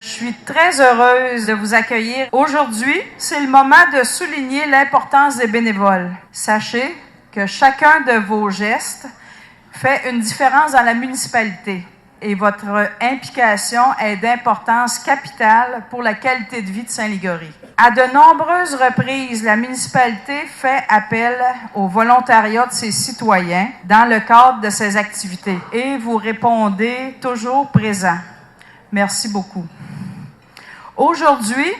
Je suis très heureuse de vous accueillir. Aujourd'hui, c'est le moment de souligner l'importance des bénévoles. Sachez que chacun de vos gestes fait une différence dans la municipalité et votre implication est d'importance capitale pour la qualité de vie de Saint-Ligory. À de nombreuses reprises, la municipalité fait appel au volontariat de ses citoyens dans le cadre de ses activités et vous répondez toujours présent. Merci beaucoup. Aujourd'hui,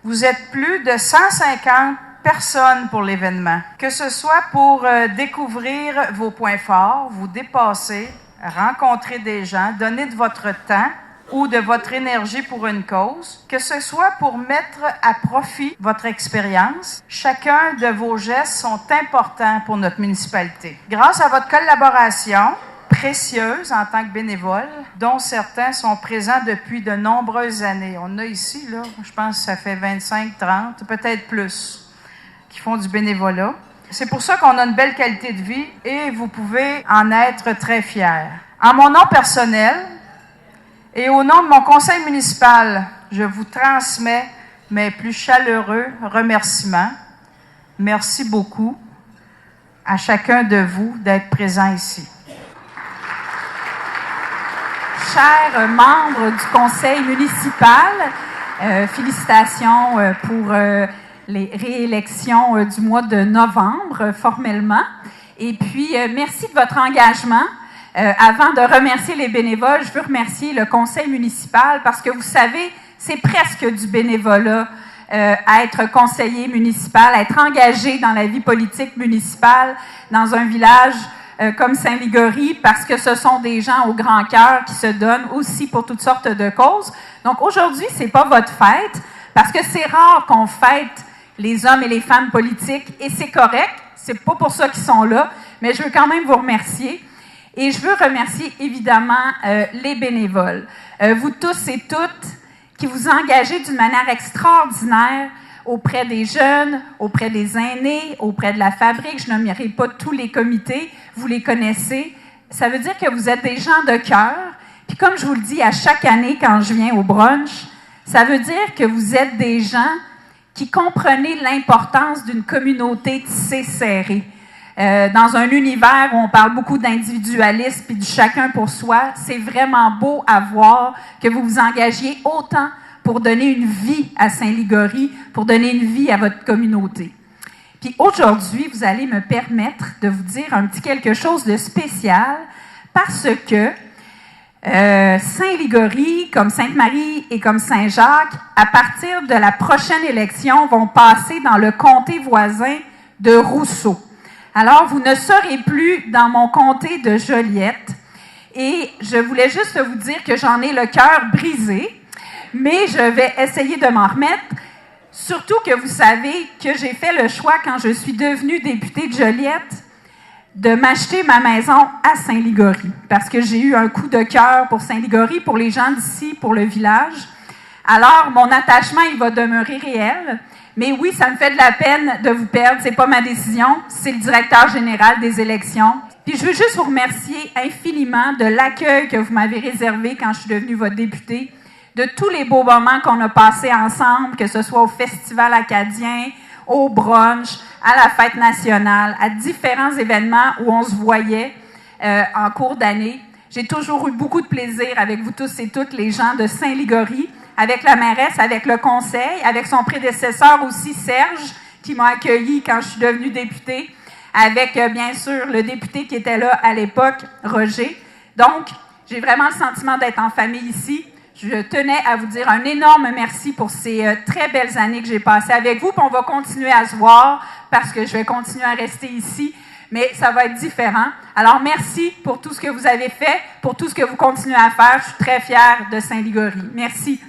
vous êtes plus de 150 personnes pour l'événement. Que ce soit pour découvrir vos points forts, vous dépasser, rencontrer des gens, donner de votre temps ou de votre énergie pour une cause, que ce soit pour mettre à profit votre expérience, chacun de vos gestes sont importants pour notre municipalité. Grâce à votre collaboration précieuse en tant que bénévole, dont certains sont présents depuis de nombreuses années. On a ici, là, je pense que ça fait 25, 30, peut-être plus, qui font du bénévolat. C'est pour ça qu'on a une belle qualité de vie et vous pouvez en être très fiers. En mon nom personnel et au nom de mon conseil municipal, je vous transmets mes plus chaleureux remerciements. Merci beaucoup à chacun de vous d'être présent ici. Chers membres du conseil municipal, félicitations pour les réélections du mois de novembre, formellement. Et puis, merci de votre engagement. Avant de remercier les bénévoles, je veux remercier le conseil municipal parce que vous savez, c'est presque du bénévolat à être conseiller municipal, à être engagé dans la vie politique municipale dans un village comme Saint-Ligory, parce que ce sont des gens au grand cœur qui se donnent aussi pour toutes sortes de causes. Donc aujourd'hui, c'est pas votre fête, parce que c'est rare qu'on fête les hommes et les femmes politiques, et c'est correct, c'est pas pour ça qu'ils sont là, mais je veux quand même vous remercier. Et je veux remercier évidemment les bénévoles, vous tous et toutes qui vous engagez d'une manière extraordinaire auprès des jeunes, auprès des aînés, auprès de la fabrique. Je nommerai pas tous les comités, vous les connaissez. Ça veut dire que vous êtes des gens de cœur. Puis comme je vous le dis à chaque année quand je viens au brunch, ça veut dire que vous êtes des gens qui comprenez l'importance d'une communauté tissée serrée. Dans un univers où on parle beaucoup d'individualisme et du chacun pour soi, c'est vraiment beau à voir que vous vous engagiez autant pour donner une vie à Saint-Ligory, pour donner une vie à votre communauté. Puis aujourd'hui, vous allez me permettre de vous dire un petit quelque chose de spécial parce que Saint-Ligory, comme Sainte-Marie et comme Saint-Jacques, à partir de la prochaine élection, vont passer dans le comté voisin de Rousseau. Alors, vous ne serez plus dans mon comté de Joliette et je voulais juste vous dire que j'en ai le cœur brisé, mais je vais essayer de m'en remettre. Surtout que vous savez que j'ai fait le choix, quand je suis devenue députée de Joliette, de m'acheter ma maison à Saint-Ligory. Parce que j'ai eu un coup de cœur pour Saint-Ligory, pour les gens d'ici, pour le village. Alors, mon attachement, il va demeurer réel. Mais oui, ça me fait de la peine de vous perdre. C'est pas ma décision, c'est le directeur général des élections. Puis je veux juste vous remercier infiniment de l'accueil que vous m'avez réservé quand je suis devenue votre députée, de tous les beaux moments qu'on a passés ensemble, que ce soit au Festival acadien, au brunch, à la fête nationale, à différents événements où on se voyait en cours d'année. J'ai toujours eu beaucoup de plaisir avec vous tous et toutes les gens de Saint-Ligory, avec la mairesse, avec le conseil, avec son prédécesseur aussi, Serge, qui m'a accueilli quand je suis devenue députée, avec bien sûr le député qui était là à l'époque, Roger. Donc, j'ai vraiment le sentiment d'être en famille ici. Je tenais à vous dire un énorme merci pour ces très belles années que j'ai passées avec vous. Puis on va continuer à se voir parce que je vais continuer à rester ici, mais ça va être différent. Alors, merci pour tout ce que vous avez fait, pour tout ce que vous continuez à faire. Je suis très fière de Saint-Ligory. Merci.